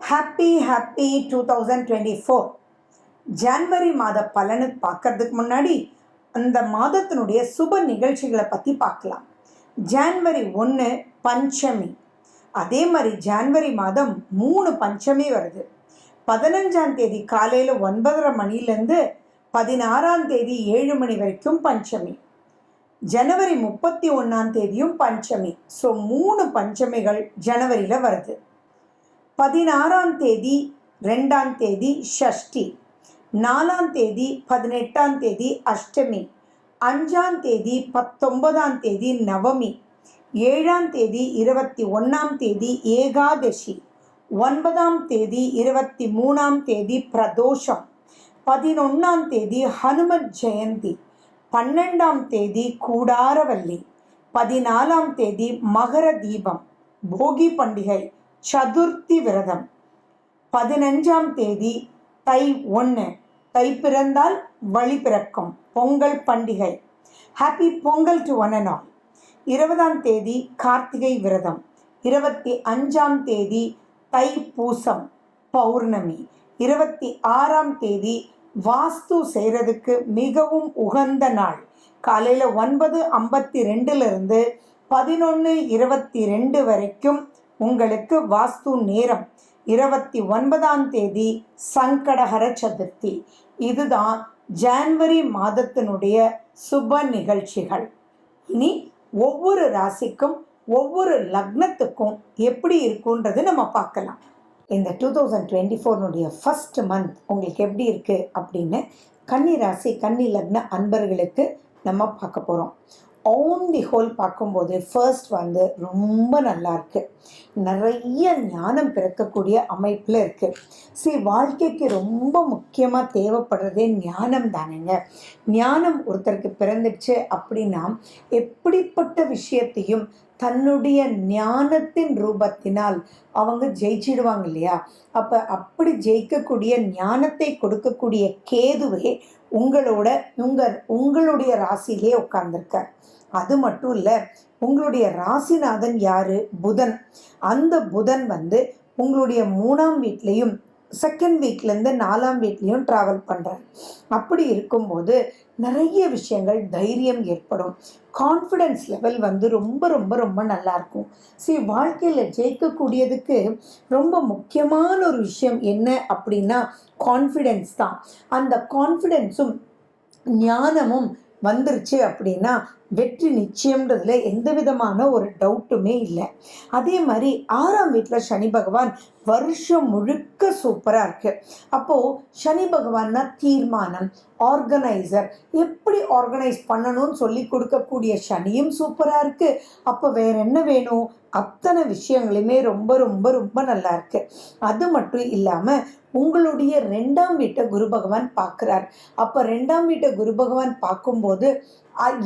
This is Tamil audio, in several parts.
ஹாப்பி 2024. ஜான்வரி மாத பலனு பார்க்கறதுக்கு முன்னாடி அந்த மாதத்தினுடைய சுப நிகழ்ச்சிகளை பற்றி பார்க்கலாம். ஜான்வரி 1 பஞ்சமி. அதே மாதிரி ஜான்வரி மாதம் 3 பஞ்சமி வருது. 15ஆம் தேதி காலையில் 9:30 மணிலேருந்து 16ஆம் தேதி 7 மணி வரைக்கும் பஞ்சமி. ஜனவரி 31ஆம் தேதியும் பஞ்சமி. ஸோ 3 பஞ்சமிகள் ஜனவரியில் வருது. 16ஆம் தேதி 2ஆம் தேதி ஷஷ்டி, 4ஆம் தேதி 18ஆம் தேதி அஷ்டமி, 5ஆம் தேதி 19ஆம் தேதி நவமி, 7ஆம் தேதி 21ஆம் தேதி ஏகாதசி, 9ஆம் தேதி 23ஆம் தேதி பிரதோஷம், 11ஆம் தேதி ஹனுமத் ஜெயந்தி, 12ஆம் தேதி கூடாரவல்லி, 14ஆம் தேதி மகர தீபம், போகி பண்டிகை, சதுர்த்தி விரதம், 15ஆம் தேதி தை 1, தை பிறந்தால் வழி பிறக்கும், பொங்கல் பண்டிகை. Happy Pongal to one and all. 20ஆம் தேதி கார்த்திகை விரதம், 25ஆம் தேதி தை பூசம் பௌர்ணமி, 26ஆம் தேதி வாஸ்து செய்கிறதுக்கு மிகவும் உகந்த நாள். காலையில் 9:52 11:22 வரைக்கும் உங்களுக்கு வாஸ்து நேரம். 29ஆம் தேதி சங்கடஹர சதுர்த்தி. இதுதான் ஜான்வரி மாதத்தினுடைய சுப நிகழ்ச்சிகள். இனி ஒவ்வொரு ராசிக்கும் ஒவ்வொரு லக்னத்துக்கும் எப்படி இருக்குன்றது நம்ம பார்க்கலாம். இந்த 2024 ஃபர்ஸ்ட் மந்த் உங்களுக்கு எப்படி இருக்குது அப்படின்னு கன்னி ராசி கன்னி லக்ன அன்பர்களுக்கு நம்ம பார்க்க போகிறோம். ஆன் தி ஹோல் பார்க்கும்போது ஃபர்ஸ்ட் ரொம்ப நல்லா இருக்குது. நிறைய ஞானம் பிறக்கக்கூடிய அமைப்பில் இருக்குது. வாழ்க்கைக்கு ரொம்ப முக்கியமாக தேவைப்படுறதே ஞானம் தானேங்க. ஞானம் ஒருத்தருக்கு பிறந்துச்சு அப்படின்னா எப்படிப்பட்ட விஷயத்தையும் தன்னுடைய ஞானத்தின் ரூபத்தினால் அவங்க ஜெயிச்சிடுவாங்க இல்லையா? அப்படி ஜெயிக்கக்கூடிய ஞானத்தை கொடுக்கக்கூடிய கேதுவே உங்களுடைய ராசியிலே உட்கார்ந்துருக்கார். அது மட்டும் இல்லை, உங்களுடைய ராசிநாதன் யாரு? புதன். அந்த புதன் உங்களுடைய 3ஆம் வீட்லேயும் செகண்ட் வீக்லேருந்து 4ஆம் வீட்லேயும் ட்ராவல் பண்ணுறார். அப்படி இருக்கும்போது நிறைய விஷயங்கள் தைரியம் ஏற்படும். கான்ஃபிடென்ஸ் லெவல் ரொம்ப ரொம்ப ரொம்ப நல்லாயிருக்கும். வாழ்க்கையில் ஜெயிக்கக்கூடியதுக்கு ரொம்ப முக்கியமான ஒரு விஷயம் என்ன அப்படின்னா கான்ஃபிடென்ஸ் தான். அந்த கான்ஃபிடென்ஸும் ஞானமும் வந்துருச்சு அப்படின்னா வெற்றி நிச்சயம்ன்றதுல எந்த விதமான ஒரு டவுட்டுமே இல்லை. அதே மாதிரி 6ஆம் வீட்டில் சனி பகவான் வருஷம் முழுக்க சூப்பராக இருக்குது. அப்போது சனி பகவான்னா தீர்மானம், ஆர்கனைசர், எப்படி ஆர்கனைஸ் பண்ணணும்னு சொல்லி கொடுக்கக்கூடிய சனியும் சூப்பராக இருக்குது. அப்போ வேற என்ன வேணும்? அத்தனை விஷயங்களுமே ரொம்ப ரொம்ப ரொம்ப நல்லா இருக்குது. அது மட்டும் இல்லாமல் உங்களுடைய 2ஆம் வீட்டை குரு பகவான் பார்க்குறார். அப்போ 2ஆம் வீட்டை குரு பகவான் பார்க்கும்போது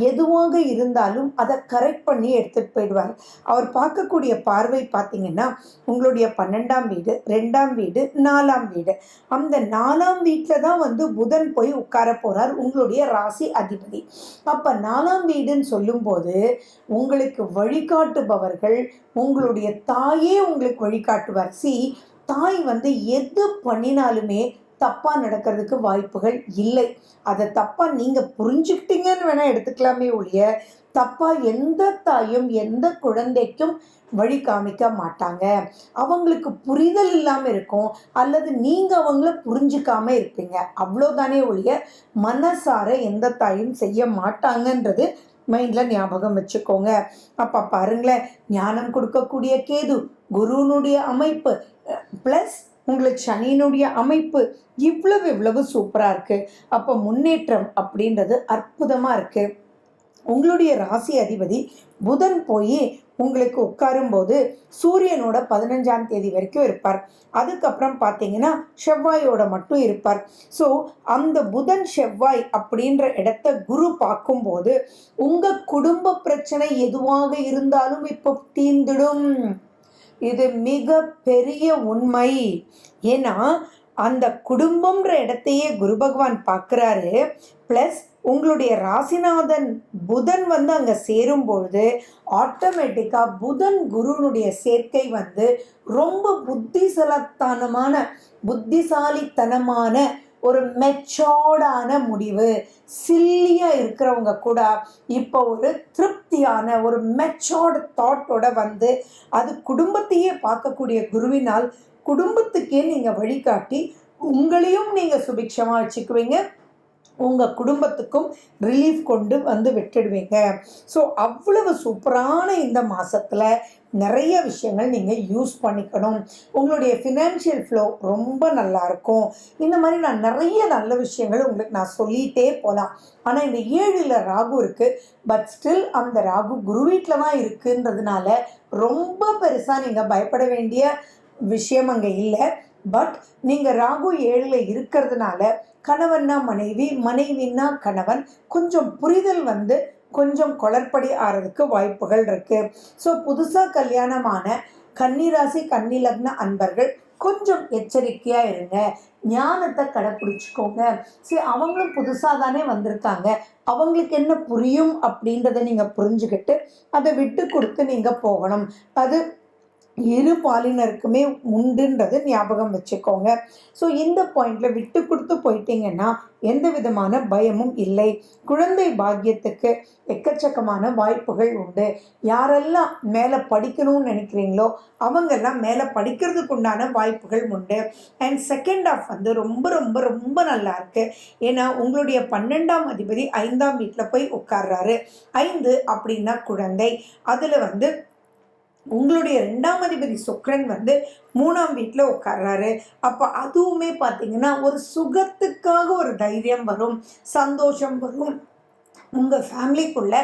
எதுவாக இருந்தாலும் அதை கரெக்ட் பண்ணி எடுத்துகிட்டு போயிடுவார். அவர் பார்க்கக்கூடிய பார்வை பார்த்தீங்கன்னா உங்களுடைய 12ஆம் வீடு, 2ஆம் வீடு, 4ஆம் வீடு. அந்த 4ஆம் வீட்டில் தான் புதன் போய் உட்கார போகிறார், உங்களுடைய ராசி அதிபதி. அப்போ 4ஆம் வீடுன்னு சொல்லும்போது உங்களுக்கு வழிகாட்டுபவர்கள் உங்களுடைய தாயே உங்களுக்கு வழிகாட்டுவார். தாய் எது பண்ணினாலுமே தப்பாக நடக்கிறதுக்கு வாய்ப்புகள் இல்லை. அதை தப்பாக நீங்கள் புரிஞ்சுக்கிட்டீங்கன்னு வேணால் எடுத்துக்கலாமே ஒழிய தப்பாக எந்த தாயும் எந்த குழந்தைக்கும் வழி காமிக்க மாட்டாங்க. அவங்களுக்கு புரிதல் இல்லாமல் இருக்கும், அல்லது நீங்கள் அவங்கள புரிஞ்சிக்காமல் இருப்பீங்க. அவ்வளோதானே ஒழிய மனசார எந்த தாயும் செய்ய மாட்டாங்கன்றது மைண்டில் ஞாபகம் வச்சுக்கோங்க. அப்போ பாருங்களேன், ஞானம் கொடுக்கக்கூடிய கேது, குருனுடைய அமைப்பு ப்ளஸ் உங்களுக்கு சனியினுடைய அமைப்பு இவ்வளவு சூப்பராக இருக்குது. அப்போ முன்னேற்றம் அப்படின்றது அற்புதமாக இருக்குது. உங்களுடைய ராசி அதிபதி புதன் போய் உங்களுக்கு உட்காரும்போது சூரியனோட 15ஆம் தேதி வரைக்கும் இருப்பார். அதுக்கப்புறம் பார்த்தீங்கன்னா செவ்வாயோட மட்டும் இருப்பார். அந்த புதன் செவ்வாய் அப்படின்ற இடத்த குரு பார்க்கும்போது உங்கள் குடும்ப பிரச்சனை எதுவாக இருந்தாலும் இப்போ தீர்ந்துடும். இது மிக பெரிய உண்மை. ஏன்னா அந்த குடும்பம்ன்ற இடத்தையே குரு பகவான் பார்க்குறாரு. ப்ளஸ் உங்களுடைய ராசிநாதன் புதன் வந்து அங்கே சேரும்பொழுது ஆட்டோமேட்டிக்காக புதன் குருனுடைய சேர்க்கை வந்து ரொம்ப புத்திசாலித்தனமான ஒரு மெச்சோர்டான முடிவு. சில்லியாக இருக்கிறவங்க கூட இப்போ ஒரு திருப்தியான ஒரு மெச்சோர்டு தாட்டோட வந்து அது குடும்பத்தையே பார்க்கக்கூடிய குருவினால் குடும்பத்துக்கே நீங்கள் வழிகாட்டி உங்களையும் நீங்கள் சுபிக்ஷமாக வச்சுக்குவீங்க, உங்கள் குடும்பத்துக்கும் ரிலீஃப் கொண்டு வந்து விட்டுடுவீங்க. ஸோ அவ்வளவு சூப்பரான இந்த மாதத்தில் நிறைய விஷயங்கள் நீங்கள் யூஸ் பண்ணிக்கணும். உங்களுடைய ஃபினான்ஷியல் ஃப்ளோ ரொம்ப நல்லாயிருக்கும். இந்த மாதிரி நான் நிறைய நல்ல விஷயங்கள் உங்களுக்கு நான் சொல்லிகிட்டே போகலாம். ஆனால் இந்த 7ல் ராகு இருக்குது. பட் ஸ்டில் அந்த ராகு குரு வீட்டில் தான் இருக்குன்றதுனால ரொம்ப பெருசாக நீங்கள் பயப்பட வேண்டிய விஷயம் அங்கே இல்லை. பட் நீங்கள் ராகு 7ல் இருக்கிறதுனால கணவன்னா மனைவி, மனைவின்னா கணவன், கொஞ்சம் புரிதல் வந்து கொஞ்சம் குளறுபடி ஆகிறதுக்கு வாய்ப்புகள் இருக்குது. ஸோ புதுசாக கல்யாணமான கன்னிராசி கன்னி லக்ன அன்பர்கள் கொஞ்சம் எச்சரிக்கையாக இருங்க, ஞானத்தை கடைப்பிடிச்சிக்கோங்க. சரி, அவங்களும் புதுசாக தானே வந்திருக்காங்க, அவங்களுக்கு என்ன புரியும் அப்படின்றத நீங்கள் புரிஞ்சுக்கிட்டு அதை விட்டு கொடுத்து நீங்கள் போகணும். அது இரு பாலினருக்குமே உண்டுன்றது ஞாபகம் வச்சுக்கோங்க. ஸோ இந்த பாயிண்டில் விட்டு கொடுத்து போயிட்டீங்கன்னா எந்த விதமான பயமும் இல்லை. குழந்தை பாக்கியத்துக்கு எக்கச்சக்கமான வாய்ப்புகள் உண்டு. யாரெல்லாம் மேலே படிக்கணும்னு நினைக்கிறீங்களோ அவங்கெல்லாம் மேலே படிக்கிறதுக்கு உண்டான வாய்ப்புகள் உண்டு. அண்ட் செகண்ட் ஆஃப் வந்து ரொம்ப ரொம்ப ரொம்ப நல்லா இருக்குது. ஏன்னா உங்களுடைய 12ஆம் அதிபதி 5ஆம் வீட்டில் போய் உட்கார்றாரு. 5 அப்படின்னா குழந்தை. அதில் வந்து உங்களுடைய 2ஆம் அதிபதி சுக்கிரன் வந்து 3ஆம் வீட்டில் உட்கார்றாரு. அப்போ அதுவுமே பார்த்தீங்கன்னா ஒரு சுகத்துக்காக ஒரு தைரியம் வரும், சந்தோஷம் வரும். உங்கள் ஃபேமிலிக்குள்ள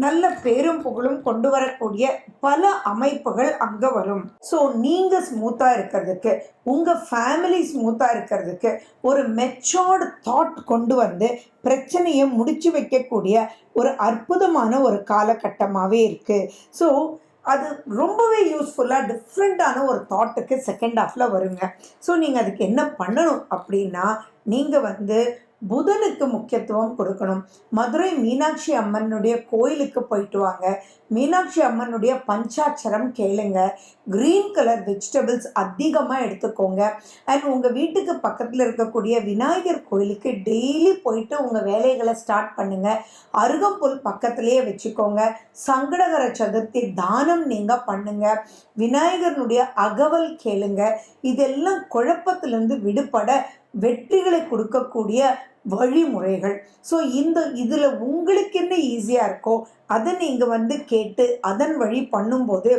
நல்ல பேரும் புகழும் கொண்டு வரக்கூடிய பல அமைப்புகள் அங்கே வரும். ஸோ நீங்கள் ஸ்மூத்தாக இருக்கிறதுக்கு, உங்கள் ஃபேமிலி ஸ்மூத்தாக இருக்கிறதுக்கு ஒரு மெச்சோர்டு தாட் கொண்டு வந்து பிரச்சனையை முடிச்சு வைக்கக்கூடிய ஒரு அற்புதமான ஒரு காலகட்டமாகவே இருக்குது. ஸோ அது ரொம்பவே யூஸ்ஃபுல்லாக டிஃப்ரெண்ட்டான ஒரு தாட்டுக்கு செகண்ட் ஹாஃபில் வருங்க. ஸோ நீங்கள் அதுக்கு என்ன பண்ணணும் அப்படின்னா, நீங்கள் வந்து புதனுக்கு முக்கியத்துவம் கொடுக்கணும். மதுரை மீனாட்சி அம்மனுடைய கோயிலுக்கு போயிட்டு வாங்க. மீனாட்சி அம்மனுடைய பஞ்சாட்சரம் கேளுங்க. க்ரீன் கலர் வெஜிடபிள்ஸ் அதிகமாக எடுத்துக்கோங்க. அண்ட் உங்கள் வீட்டுக்கு பக்கத்தில் இருக்கக்கூடிய விநாயகர் கோயிலுக்கு டெய்லி போயிட்டு உங்கள் வேலைகளை ஸ்டார்ட் பண்ணுங்கள். அருகம்புல் பக்கத்துலேயே வச்சுக்கோங்க. சங்கடகர சதுர்த்தி தானம் நீங்கள் பண்ணுங்கள். விநாயகருடைய அகவல் கேளுங்க. இதெல்லாம் குழப்பத்திலிருந்து விடுபட வெற்றிகளை கொடுக்கக்கூடிய வழிமுறைகள். ஸோ இதில் உங்களுக்கு என்ன ஈஸியாக இருக்கோ அதை நீங்கள் வந்து கேட்டு அதன் வழி பண்ணும்போது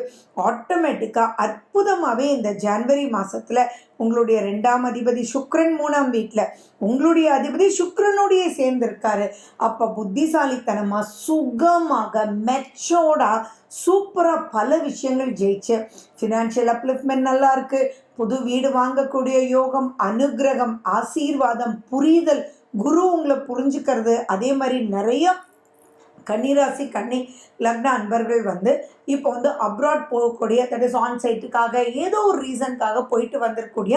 ஆட்டோமேட்டிக்காக அற்புதமாகவே இந்த ஜனவரி மாதத்தில் உங்களுடைய 2ஆம் அதிபதி சுக்கிரன் 3ஆம் வீட்டில், உங்களுடைய அதிபதி சுக்கிரனோடையே சேர்ந்துருக்காரு. அப்போ புத்திசாலித்தனமாக சுகமாக மெச்சோர்டாக சூப்பராக பல விஷயங்கள் ஜெயிச்சு ஃபினான்ஷியல் அப்லிஃப்ட்மெண்ட் நல்லா இருக்குது. புது வீடு வாங்கக்கூடிய யோகம், அனுகிரகம், ஆசீர்வாதம், புரிதல், குரு உங்களை புரிஞ்சுக்கிறது. அதே மாதிரி நிறைய கன்னிராசி கன்னி லக்ன அன்பர்கள் வந்து இப்போ வந்து அப்ராட் போகக்கூடிய, தட் இஸ் ஆன் சைட்டுக்காக ஏதோ ஒரு ரீசனுக்காக போயிட்டு வந்திருக்கக்கூடிய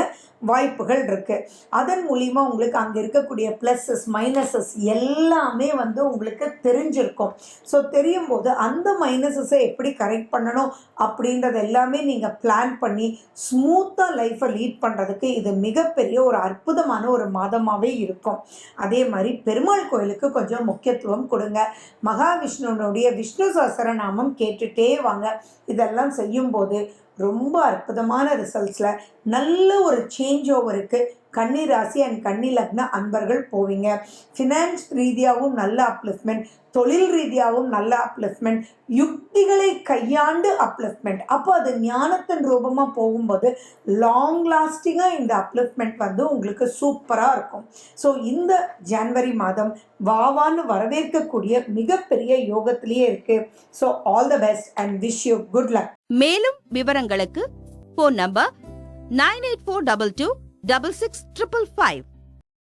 வாய்ப்புகள் இருக்குது. அதன் மூலிமா உங்களுக்கு அங்கே இருக்கக்கூடிய ப்ளஸ்ஸஸ் மைனஸஸ் எல்லாமே வந்து உங்களுக்கு தெரிஞ்சிருக்கும். ஸோ தெரியும் போது அந்த மைனஸஸை எப்படி கரெக்ட் பண்ணணும் அப்படின்றது எல்லாமே நீங்கள் பிளான் பண்ணி ஸ்மூத்தாக லைஃப்பை லீட் பண்ணுறதுக்கு இது மிகப்பெரிய ஒரு அற்புதமான ஒரு மாதமாகவே இருக்கும். அதே மாதிரி பெருமாள் கோயிலுக்கு கொஞ்சம் முக்கியத்துவம் கொடுங்க. மகாவிஷ்ணுனுடைய விஷ்ணு சஹஸ்ரநாமம் கேட்டுட்டே வாங்க. இதெல்லாம் செய்யும்போது ரொம்ப அற்புதமான ரிசல்ட்ஸில் நல்ல ஒரு சேஞ்ச் ஓவருக்கு கன்னி ராசி அண்ட் கன்னி லக்ன அன்பர்கள் போவீங்க. ஃபினான்ஸ் ரீதியாகவும் நல்ல அப்லிஃப்ட்மெண்ட், தொழில் ரீதியாகவும் நல்ல அப்லிஃப்ட்மெண்ட், யுக்திகளை கையாண்டு அப்லிஃப்ட்மெண்ட். அப்போ அது ஞானத்தின் ரூபமாக போகும்போது லாங் லாஸ்டிங்காக இந்த அப்லிஃப்ட்மெண்ட் வந்து உங்களுக்கு சூப்பராக இருக்கும். ஸோ இந்த ஜனவரி மாதம் வாவான்னு வரவேற்கக்கூடிய மிகப்பெரிய யோகத்திலேயே இருக்குது. So all the best and wish you good luck. மேலும் விவரங்களுக்கு ஃபோன் நம்பர் 9842266555.